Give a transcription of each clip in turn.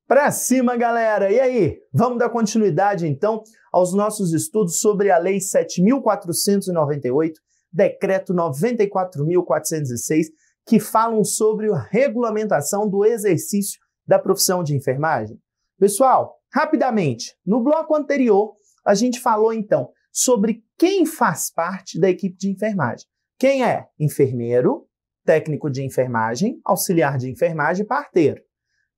Pra cima, galera! E aí? Vamos dar continuidade, então, aos nossos estudos sobre a Lei 7.498, Decreto 94.406, que falam sobre a regulamentação do exercício da profissão de enfermagem. Pessoal, rapidamente, no bloco anterior, a gente falou, então, sobre quem faz parte da equipe de enfermagem. Quem é? Enfermeiro, técnico de enfermagem, auxiliar de enfermagem e parteiro.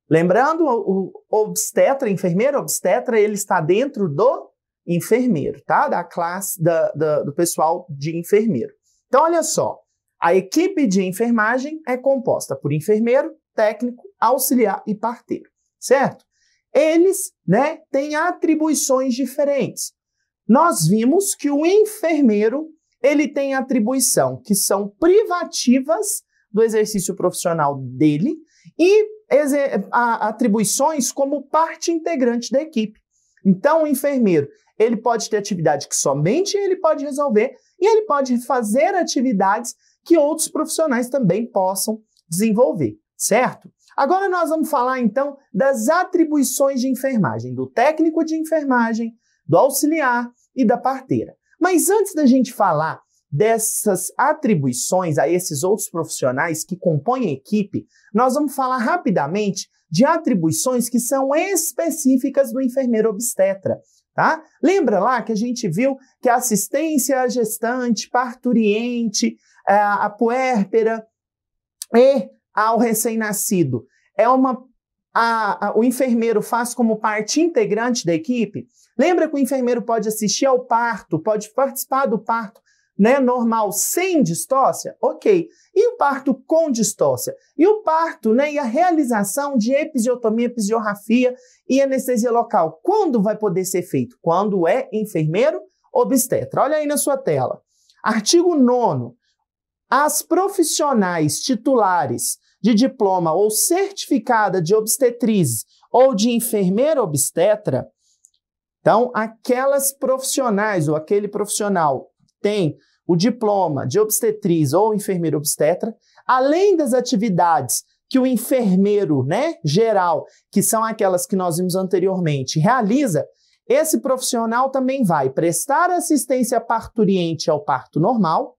Lembrando, o obstetra, enfermeiro obstetra, ele está dentro do enfermeiro, tá? Da classe do pessoal de enfermeiro. Então, olha só, a equipe de enfermagem é composta por enfermeiro, técnico, auxiliar e parteiro, certo? Eles, têm atribuições diferentes. Nós vimos que o enfermeiro, ele tem atribuição que são privativas do exercício profissional dele e atribuições como parte integrante da equipe. Então, o enfermeiro, ele pode ter atividade que somente ele pode resolver e ele pode fazer atividades que outros profissionais também possam desenvolver, certo? Agora nós vamos falar, então, das atribuições de enfermagem, do técnico de enfermagem, do auxiliar e da parteira. Mas antes da gente falar dessas atribuições a esses outros profissionais que compõem a equipe, nós vamos falar rapidamente de atribuições que são específicas do enfermeiro obstetra, tá? Lembra lá que a gente viu que a assistência à gestante, parturiente, a puérpera e ao recém-nascido o enfermeiro faz como parte integrante da equipe? Lembra que o enfermeiro pode assistir ao parto, pode participar do parto normal sem distócia? Ok. E o parto com distócia? E o parto, e a realização de episiotomia, episiorrafia e anestesia local? Quando vai poder ser feito? Quando é enfermeiro obstetra. Olha aí na sua tela. Artigo 9º. As profissionais titulares de diploma ou certificada de obstetriz ou de enfermeira obstetra, então, aquelas profissionais ou aquele profissional tem o diploma de obstetriz ou enfermeiro obstetra, além das atividades que o enfermeiro, geral, que são aquelas que nós vimos anteriormente, realiza, esse profissional também vai prestar assistência parturiente ao parto normal,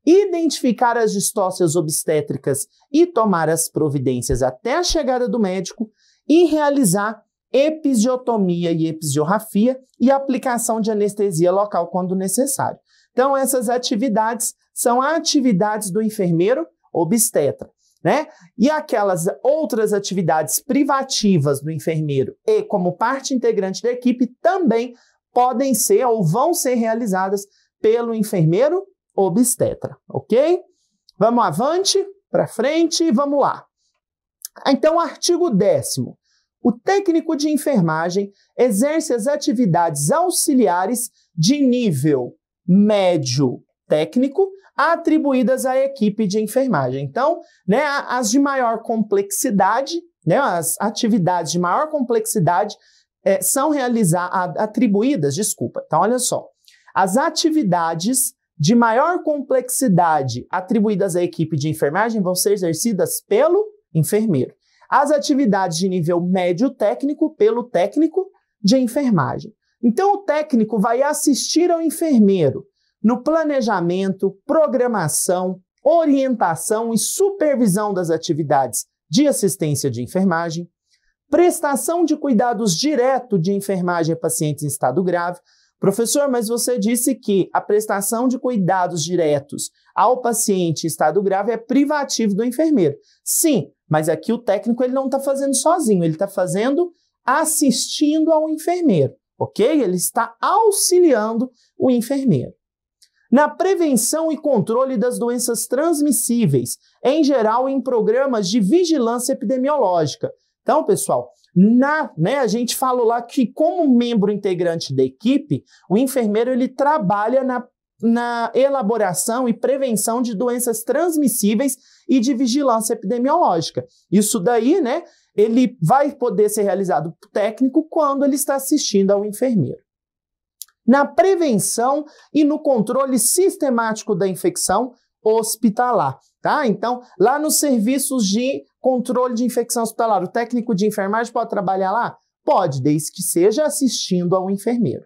identificar as distócias obstétricas e tomar as providências até a chegada do médico e realizar episiotomia e episiorrafia e aplicação de anestesia local quando necessário. Então, essas atividades são atividades do enfermeiro obstetra, E aquelas outras atividades privativas do enfermeiro e como parte integrante da equipe também podem ser ou vão ser realizadas pelo enfermeiro obstetra, ok? Vamos avante, para frente, vamos lá. Então, artigo 10º. O técnico de enfermagem exerce as atividades auxiliares de nível médio técnico atribuídas à equipe de enfermagem. Então, as de maior complexidade, as atividades de maior complexidade são atribuídas. Então, olha só, as atividades de maior complexidade atribuídas à equipe de enfermagem vão ser exercidas pelo enfermeiro. As atividades de nível médio técnico pelo técnico de enfermagem. Então, o técnico vai assistir ao enfermeiro no planejamento, programação, orientação e supervisão das atividades de assistência de enfermagem, prestação de cuidados direto de enfermagem a pacientes em estado grave. Professor, mas você disse que a prestação de cuidados diretos ao paciente em estado grave é privativo do enfermeiro. Sim, mas aqui o técnico ele não está fazendo sozinho, ele está fazendo assistindo ao enfermeiro, ok? Ele está auxiliando o enfermeiro. Na prevenção e controle das doenças transmissíveis, em geral em programas de vigilância epidemiológica. Então, pessoal, a gente falou lá que como membro integrante da equipe, o enfermeiro ele trabalha na elaboração e prevenção de doenças transmissíveis e de vigilância epidemiológica. Isso daí, ele vai poder ser realizado por técnico quando ele está assistindo ao enfermeiro. Na prevenção e no controle sistemático da infecção hospitalar, tá? Então, lá nos serviços de controle de infecção hospitalar, o técnico de enfermagem pode trabalhar lá? Pode, desde que seja assistindo ao enfermeiro.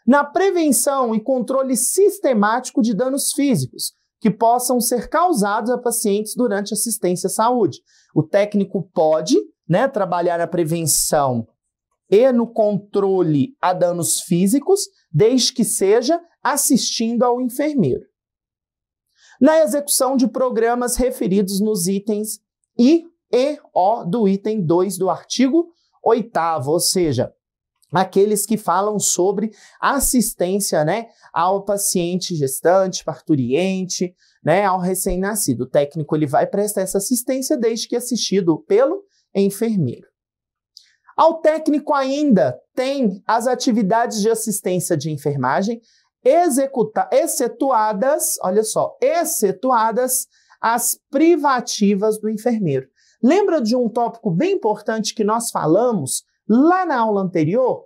Na prevenção e controle sistemático de danos físicos que possam ser causados a pacientes durante assistência à saúde. O técnico pode, né, trabalhar na prevenção e no controle a danos físicos, desde que seja assistindo ao enfermeiro. Na execução de programas referidos nos itens I e O do item 2 do artigo 8º, ou seja, aqueles que falam sobre assistência, né, ao paciente gestante, parturiente, né, ao recém-nascido. O técnico ele vai prestar essa assistência desde que assistido pelo enfermeiro. Ao técnico ainda tem as atividades de assistência de enfermagem excetuadas, olha só, excetuadas as privativas do enfermeiro. Lembra de um tópico bem importante que nós falamos lá na aula anterior?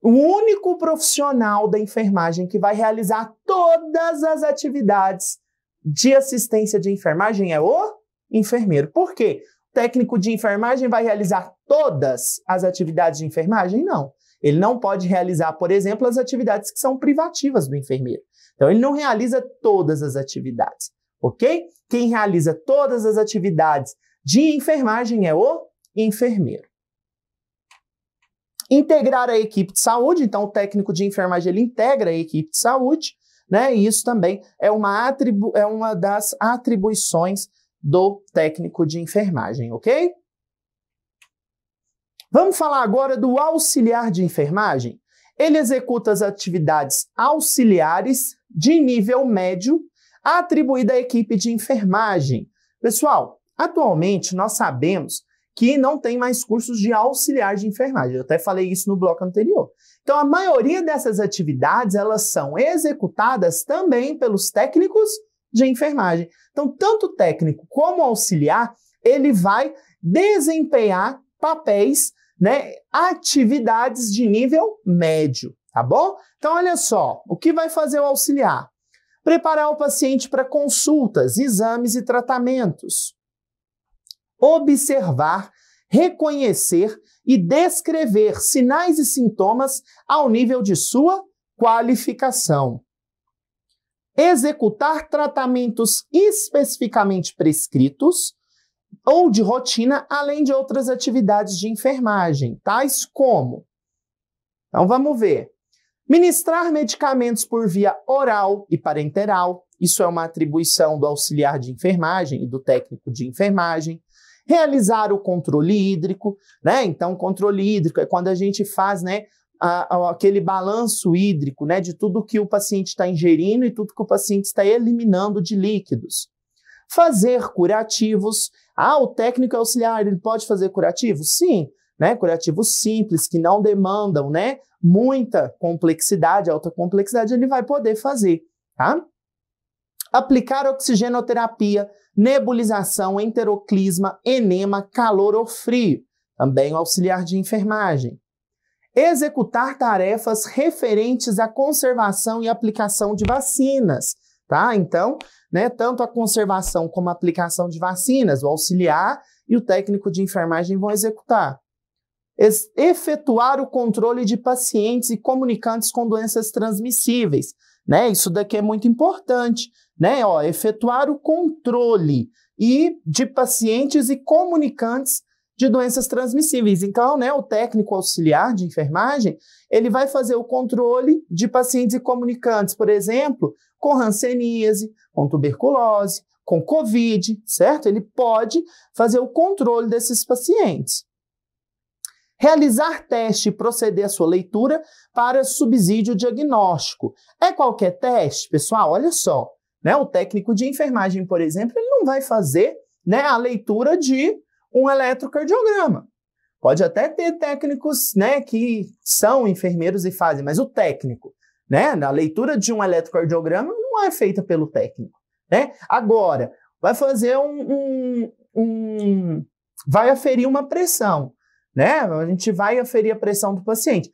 O único profissional da enfermagem que vai realizar todas as atividades de assistência de enfermagem é o enfermeiro. Por quê? O técnico de enfermagem vai realizar todas as atividades de enfermagem? Não. Ele não pode realizar, por exemplo, as atividades que são privativas do enfermeiro. Então, ele não realiza todas as atividades, ok? Quem realiza todas as atividades de enfermagem é o enfermeiro. Integrar a equipe de saúde, então o técnico de enfermagem ele integra a equipe de saúde, né? E isso também é uma das atribuições do técnico de enfermagem, ok? Vamos falar agora do auxiliar de enfermagem. Ele executa as atividades auxiliares de nível médio atribuída à equipe de enfermagem. Pessoal, atualmente nós sabemos que não tem mais cursos de auxiliar de enfermagem. Eu até falei isso no bloco anterior. Então, a maioria dessas atividades, elas são executadas também pelos técnicos de enfermagem. Então, tanto o técnico como o auxiliar, ele vai desempenhar papéis, né, atividades de nível médio, tá bom? Então, olha só, o que vai fazer o auxiliar? Preparar o paciente para consultas, exames e tratamentos. Observar, reconhecer e descrever sinais e sintomas ao nível de sua qualificação. Executar tratamentos especificamente prescritos ou de rotina, além de outras atividades de enfermagem, tais como... Então, vamos ver. Ministrar medicamentos por via oral e parenteral. Isso é uma atribuição do auxiliar de enfermagem e do técnico de enfermagem. Realizar o controle hídrico, né? Então, controle hídrico é quando a gente faz, né, aquele balanço hídrico, né, de tudo que o paciente está ingerindo e tudo que o paciente está eliminando de líquidos. Fazer curativos. O técnico auxiliar, ele pode fazer curativos? Sim, né? Curativos simples, que não demandam, né, muita complexidade, alta complexidade, ele vai poder fazer, tá? Aplicar oxigenoterapia, nebulização, enteroclisma, enema, calor ou frio. Também o auxiliar de enfermagem. Executar tarefas referentes à conservação e aplicação de vacinas, tá? Então, né, tanto a conservação como a aplicação de vacinas, o auxiliar e o técnico de enfermagem vão executar. Efetuar o controle de pacientes e comunicantes com doenças transmissíveis, né? Isso daqui é muito importante, né? Efetuar o controle de pacientes e comunicantes de doenças transmissíveis. Então, né, o técnico auxiliar de enfermagem, ele vai fazer o controle de pacientes e comunicantes, por exemplo, com hanseníase, com tuberculose, com Covid, certo? Ele pode fazer o controle desses pacientes. Realizar teste e proceder à sua leitura para subsídio diagnóstico. É qualquer teste, pessoal? Olha só, né? O técnico de enfermagem, por exemplo, ele não vai fazer, né, a leitura de um eletrocardiograma. Pode até ter técnicos, né, que são enfermeiros e fazem, mas o técnico, né, a leitura de um eletrocardiograma não é feita pelo técnico, né? Agora, vai fazer vai aferir uma pressão, né? A gente vai aferir a pressão do paciente.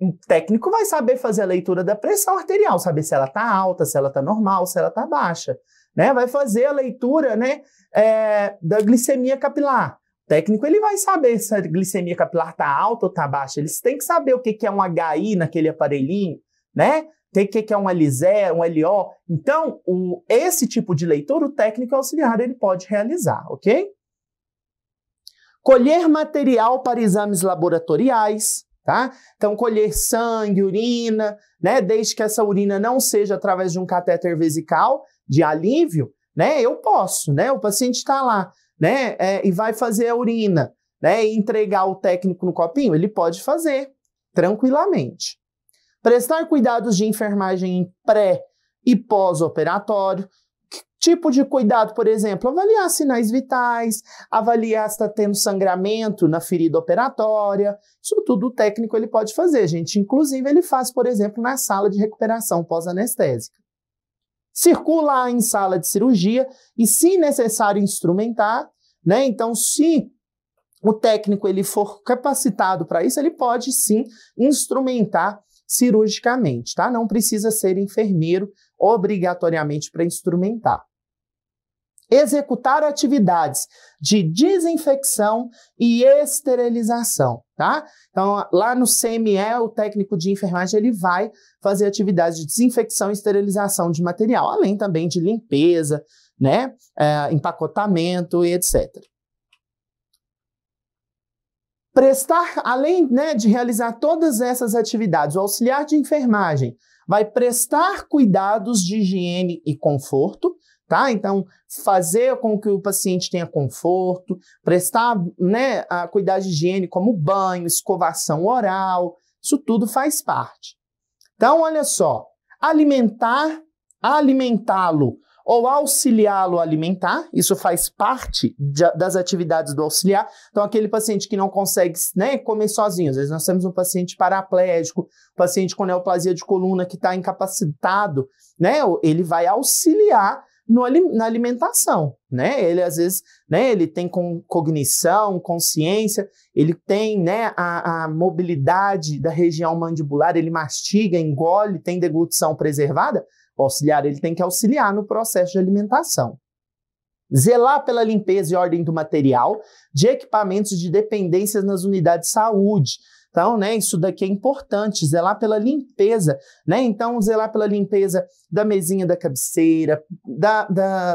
O técnico vai saber fazer a leitura da pressão arterial, saber se ela está alta, se ela está normal, se ela está baixa, né, vai fazer a leitura, né, da glicemia capilar. O técnico ele vai saber se a glicemia capilar está alta ou está baixa. Eles têm que saber o que é um HI naquele aparelhinho, né? Tem o que é um LZE, um LO. Então, esse tipo de leitura, o técnico auxiliar ele pode realizar, ok? Colher material para exames laboratoriais, tá? Então, colher sangue, urina, né? Desde que essa urina não seja através de um catéter vesical de alívio, né? Eu posso, né? O paciente está lá, né? E vai fazer a urina, né? E entregar o técnico no copinho, ele pode fazer tranquilamente. Prestar cuidados de enfermagem em pré e pós-operatório. Que tipo de cuidado, por exemplo? Avaliar sinais vitais, avaliar se está tendo sangramento na ferida operatória. Isso tudo o técnico ele pode fazer, gente. Inclusive, ele faz, por exemplo, na sala de recuperação pós-anestésica. Circula em sala de cirurgia e, se necessário, instrumentar, né? Então, se o técnico ele for capacitado para isso, ele pode sim instrumentar cirurgicamente, tá? Não precisa ser enfermeiro obrigatoriamente para instrumentar. Executar atividades de desinfecção e esterilização, tá? Então, lá no CME, o técnico de enfermagem, ele vai fazer atividades de desinfecção e esterilização de material, além também de limpeza, né? Empacotamento e etc. Prestar, além, né, de realizar todas essas atividades, o auxiliar de enfermagem vai prestar cuidados de higiene e conforto, tá? Então, fazer com que o paciente tenha conforto, prestar, né, a cuidados de higiene como banho, escovação oral, isso tudo faz parte. Então, olha só, alimentá-lo ou auxiliá-lo a alimentar, isso faz parte das atividades do auxiliar. Então, aquele paciente que não consegue, né, comer sozinho, às vezes nós temos um paciente paraplégico, paciente com neoplasia de coluna que está incapacitado, né, ele vai auxiliar na alimentação, né, ele às vezes, né, ele tem cognição, consciência, ele tem, né, a mobilidade da região mandibular, ele mastiga, engole, tem deglutição preservada. O auxiliar ele tem que auxiliar no processo de alimentação. Zelar pela limpeza e ordem do material, de equipamentos e de dependências nas unidades de saúde. Então, né, isso daqui é importante, zelar pela limpeza, né? Então, zelar pela limpeza da mesinha da cabeceira,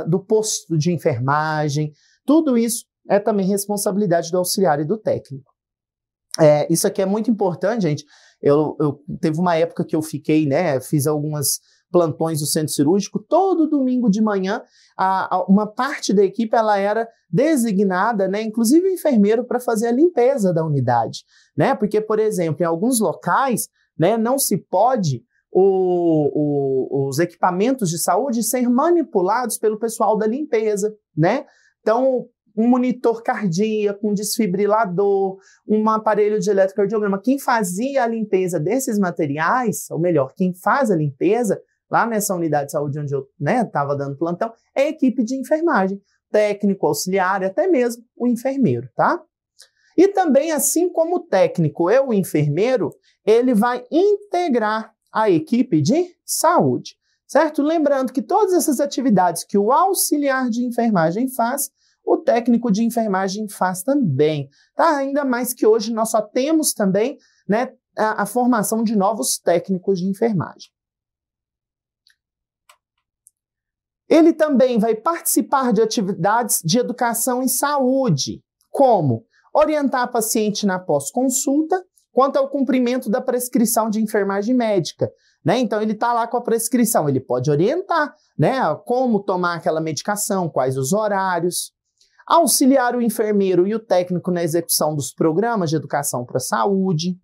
do posto de enfermagem, tudo isso é também responsabilidade do auxiliar e do técnico. Isso aqui é muito importante, gente. Teve uma época que eu fiquei, né, fiz algumas plantões do centro cirúrgico, todo domingo de manhã, uma parte da equipe ela era designada, né, inclusive o enfermeiro, para fazer a limpeza da unidade, né, porque, por exemplo, em alguns locais, né, não se pode os equipamentos de saúde ser manipulados pelo pessoal da limpeza, né, então um monitor cardíaco, um desfibrilador, um aparelho de eletrocardiograma, quem fazia a limpeza desses materiais, ou melhor, quem faz a limpeza lá nessa unidade de saúde onde eu estava dando plantão, é a equipe de enfermagem, técnico, auxiliar e até mesmo o enfermeiro, tá? E também, assim como o técnico e o enfermeiro, ele vai integrar a equipe de saúde, certo? Lembrando que todas essas atividades que o auxiliar de enfermagem faz, o técnico de enfermagem faz também, tá? Ainda mais que hoje nós só temos também, né, a formação de novos técnicos de enfermagem. Ele também vai participar de atividades de educação em saúde, como orientar a paciente na pós-consulta quanto ao cumprimento da prescrição de enfermagem médica, né? Então, ele está lá com a prescrição, ele pode orientar, né, como tomar aquela medicação, quais os horários, auxiliar o enfermeiro e o técnico na execução dos programas de educação para a saúde,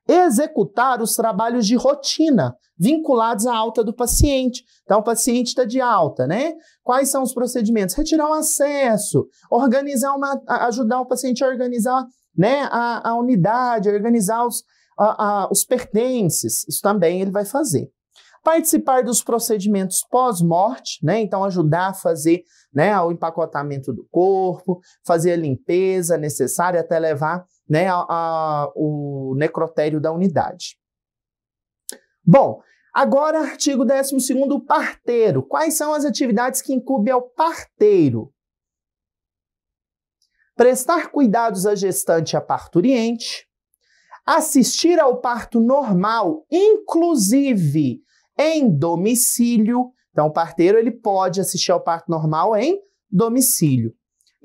executar os trabalhos de rotina vinculados à alta do paciente. Então, o paciente está de alta, né? Quais são os procedimentos? Retirar o acesso, ajudar o paciente a organizar, né, a unidade, organizar os pertences. Isso também ele vai fazer. Participar dos procedimentos pós-morte, né? Então, ajudar a fazer, né, o empacotamento do corpo, fazer a limpeza necessária até levar, né, o necrotério da unidade. Bom, Agora, artigo 12º, parteiro. Quais são as atividades que incumbe ao parteiro? Prestar cuidados à gestante e à parturiente, assistir ao parto normal, inclusive em domicílio. Então, o parteiro ele pode assistir ao parto normal em domicílio.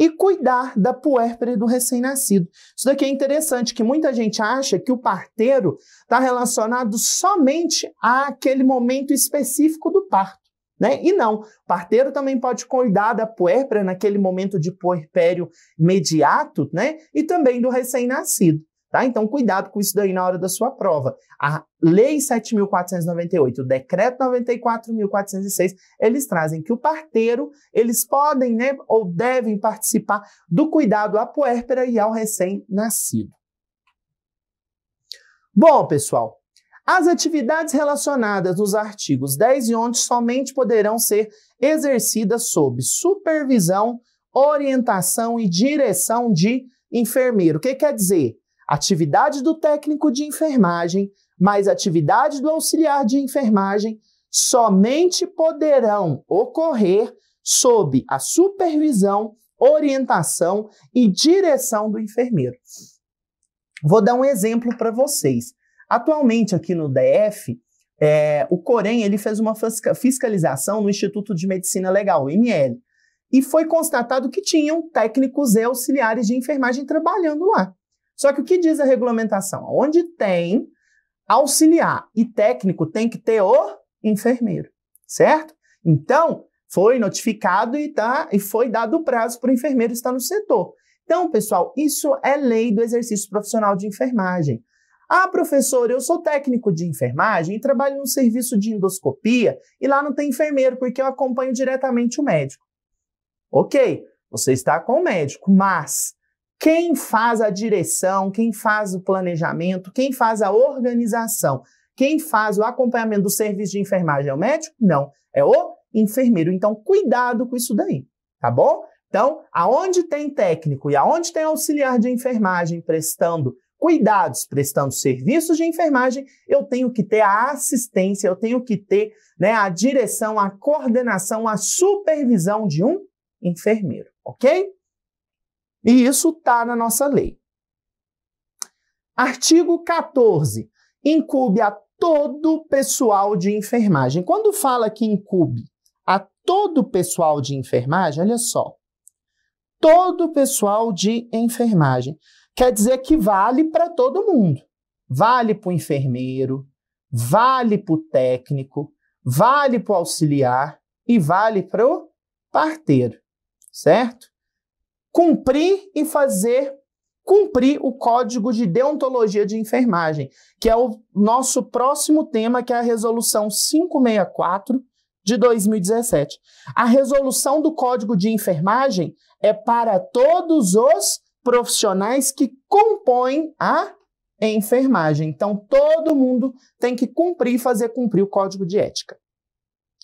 E cuidar da puérpera e do recém-nascido. Isso daqui é interessante, que muita gente acha que o parteiro está relacionado somente àquele momento específico do parto, né? E não, o parteiro também pode cuidar da puérpera naquele momento de puerpério imediato, né? E também do recém-nascido. Tá? Então, cuidado com isso daí na hora da sua prova. A Lei 7.498, o Decreto 94.406, eles trazem que o parteiro, eles podem, né, ou devem participar do cuidado à puérpera e ao recém-nascido. Bom, pessoal, as atividades relacionadas nos artigos 10 e 11 somente poderão ser exercidas sob supervisão, orientação e direção de enfermeiro. O que quer dizer? Atividade do técnico de enfermagem, mais atividade do auxiliar de enfermagem, somente poderão ocorrer sob a supervisão, orientação e direção do enfermeiro. Vou dar um exemplo para vocês. Atualmente, aqui no DF, o Corém ele fez uma fiscalização no Instituto de Medicina Legal, o IML, e foi constatado que tinham técnicos e auxiliares de enfermagem trabalhando lá. Só que o que diz a regulamentação? Onde tem auxiliar e técnico, tem que ter o enfermeiro, certo? Então, foi notificado e foi dado o prazo para o enfermeiro estar no setor. Então, pessoal, isso é lei do exercício profissional de enfermagem. Ah, professor, eu sou técnico de enfermagem e trabalho no serviço de endoscopia e lá não tem enfermeiro porque eu acompanho diretamente o médico. Ok, você está com o médico, mas quem faz a direção, quem faz o planejamento, quem faz a organização, quem faz o acompanhamento do serviço de enfermagem é o médico? Não, é o enfermeiro. Então, cuidado com isso daí, tá bom? Então, aonde tem técnico e aonde tem auxiliar de enfermagem prestando cuidados, prestando serviços de enfermagem, eu tenho que ter a assistência, eu tenho que ter, né, a direção, a coordenação, a supervisão de um enfermeiro, ok? E isso está na nossa lei. Artigo 14. Incumbe a todo o pessoal de enfermagem. Quando fala que incumbe a todo o pessoal de enfermagem, olha só. Todo o pessoal de enfermagem. Quer dizer que vale para todo mundo. Vale para o enfermeiro, vale para o técnico, vale para o auxiliar e vale para o parteiro, certo? Cumprir o Código de Deontologia de Enfermagem, que é o nosso próximo tema, que é a Resolução 564 de 2017. A resolução do Código de Enfermagem é para todos os profissionais que compõem a enfermagem. Então, todo mundo tem que cumprir e fazer cumprir o Código de Ética.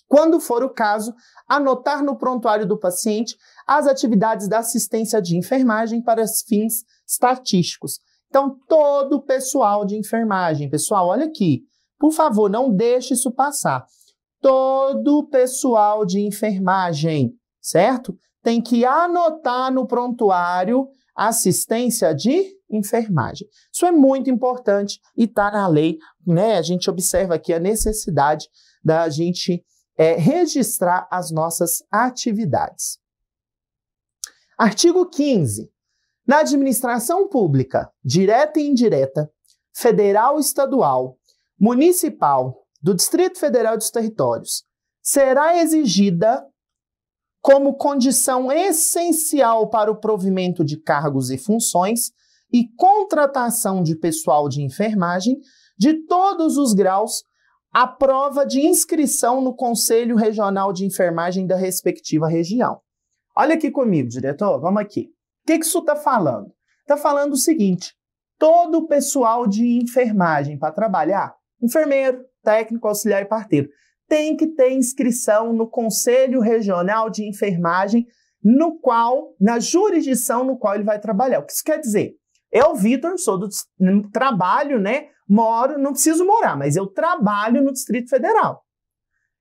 Quando for o caso, anotar no prontuário do paciente as atividades da assistência de enfermagem para fins estatísticos. Então, todo o pessoal de enfermagem, pessoal, olha aqui, por favor, não deixe isso passar. Todo o pessoal de enfermagem, certo? Tem que anotar no prontuário assistência de enfermagem. Isso é muito importante e está na lei, né? A gente observa aqui a necessidade da gente registrar as nossas atividades. Artigo 15. Na administração pública, direta e indireta, federal e estadual, municipal, do Distrito Federal e dos territórios, será exigida como condição essencial para o provimento de cargos e funções e contratação de pessoal de enfermagem de todos os graus a prova de inscrição no Conselho Regional de Enfermagem da respectiva região. Olha aqui comigo, diretor, vamos aqui. O que isso está falando? Está falando o seguinte, todo o pessoal de enfermagem para trabalhar, enfermeiro, técnico, auxiliar e parteiro, tem que ter inscrição no Conselho Regional de Enfermagem, na jurisdição no qual ele vai trabalhar. O que isso quer dizer? Eu, Vitor, trabalho, né? Moro, não preciso morar, mas eu trabalho no Distrito Federal.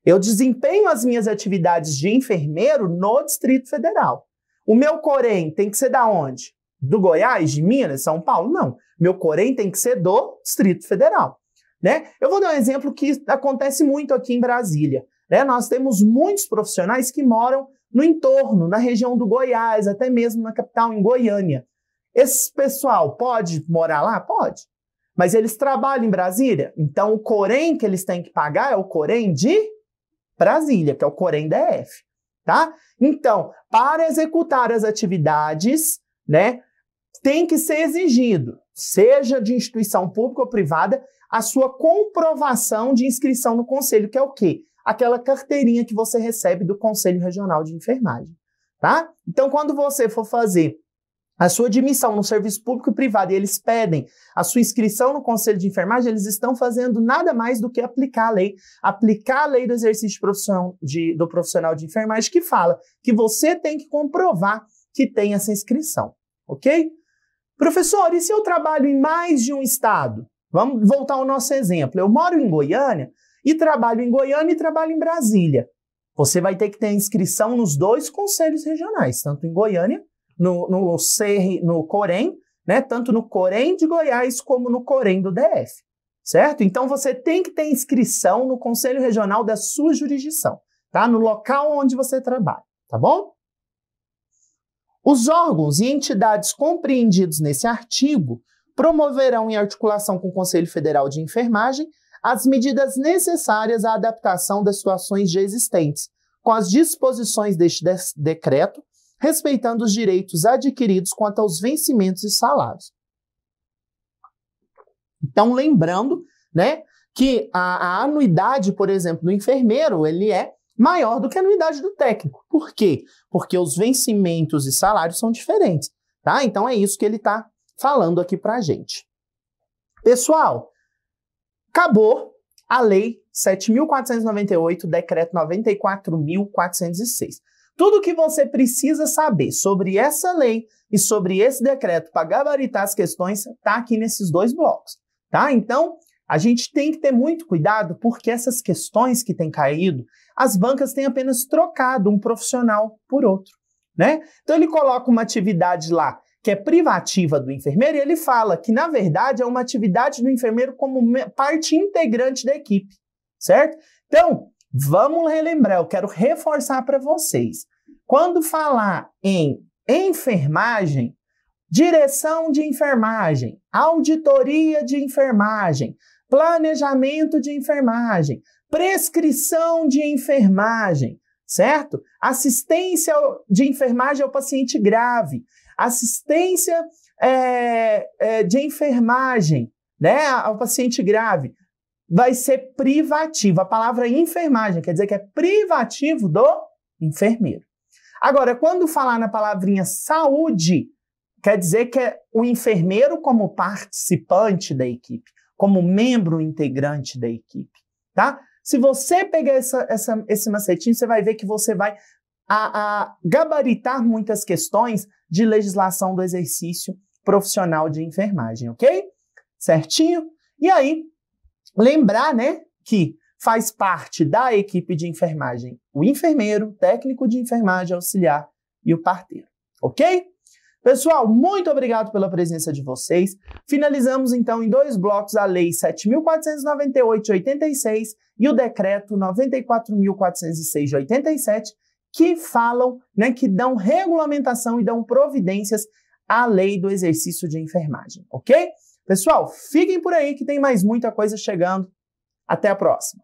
Eu desempenho as minhas atividades de enfermeiro no Distrito Federal. O meu Corém tem que ser da onde? Do Goiás, de Minas, São Paulo? Não. Meu Corém tem que ser do Distrito Federal, né? Eu vou dar um exemplo que acontece muito aqui em Brasília, né? Nós temos muitos profissionais que moram no entorno, na região do Goiás, até mesmo na capital, em Goiânia. Esse pessoal pode morar lá? Pode. Mas eles trabalham em Brasília? Então o Corém que eles têm que pagar é o Corém de Brasília, que é o Corém DF, tá? Então, para executar as atividades, né, tem que ser exigido, seja de instituição pública ou privada, a sua comprovação de inscrição no conselho, que é o quê? Aquela carteirinha que você recebe do Conselho Regional de Enfermagem, tá? Então, quando você for fazer a sua admissão no serviço público e privado e eles pedem a sua inscrição no Conselho de Enfermagem, eles estão fazendo nada mais do que aplicar a lei do exercício do profissional de enfermagem, que fala que você tem que comprovar que tem essa inscrição, ok? Professor, e se eu trabalho em mais de um estado? Vamos voltar ao nosso exemplo. Eu moro em Goiânia e trabalho em Brasília. Você vai ter que ter inscrição nos dois conselhos regionais, tanto em Goiânia, no Corém, né? Tanto no Corém de Goiás como no Corém do DF, certo? Então você tem que ter inscrição no Conselho Regional da sua jurisdição, tá? No local onde você trabalha, tá bom? Os órgãos e entidades compreendidos nesse artigo promoverão, em articulação com o Conselho Federal de Enfermagem, as medidas necessárias à adaptação das situações já existentes, com as disposições deste decreto, respeitando os direitos adquiridos quanto aos vencimentos e salários. Então, lembrando, né, que a anuidade, por exemplo, do enfermeiro, ele é maior do que a anuidade do técnico. Por quê? Porque os vencimentos e salários são diferentes, tá? Então, é isso que ele está falando aqui para a gente. Pessoal, acabou a Lei 7.498, Decreto 94.406. Tudo que você precisa saber sobre essa lei e sobre esse decreto para gabaritar as questões está aqui nesses dois blocos, tá? Então, a gente tem que ter muito cuidado porque essas questões que têm caído, as bancas têm apenas trocado um profissional por outro, né? Então, ele coloca uma atividade lá que é privativa do enfermeiro e ele fala que, na verdade, é uma atividade do enfermeiro como parte integrante da equipe, certo? Então, vamos relembrar, eu quero reforçar para vocês. Quando falar em enfermagem, direção de enfermagem, auditoria de enfermagem, planejamento de enfermagem, prescrição de enfermagem, certo? Assistência de enfermagem ao paciente grave, assistência de enfermagem, né, ao paciente grave, vai ser privativo. A palavra enfermagem quer dizer que é privativo do enfermeiro. Agora, quando falar na palavrinha saúde, quer dizer que é o enfermeiro como participante da equipe, como membro integrante da equipe, tá? Se você pegar esse macetinho, você vai ver que você vai gabaritar muitas questões de legislação do exercício profissional de enfermagem, ok? Certinho? E aí, lembrar, né, que faz parte da equipe de enfermagem o enfermeiro, técnico de enfermagem auxiliar e o parteiro, ok? Pessoal, muito obrigado pela presença de vocês. Finalizamos, então, em dois blocos a Lei 7.498 de 86 e o Decreto 94.406 de 87, que falam, né, que dão regulamentação e dão providências à Lei do Exercício de Enfermagem, ok? Pessoal, fiquem por aí que tem mais muita coisa chegando. Até a próxima!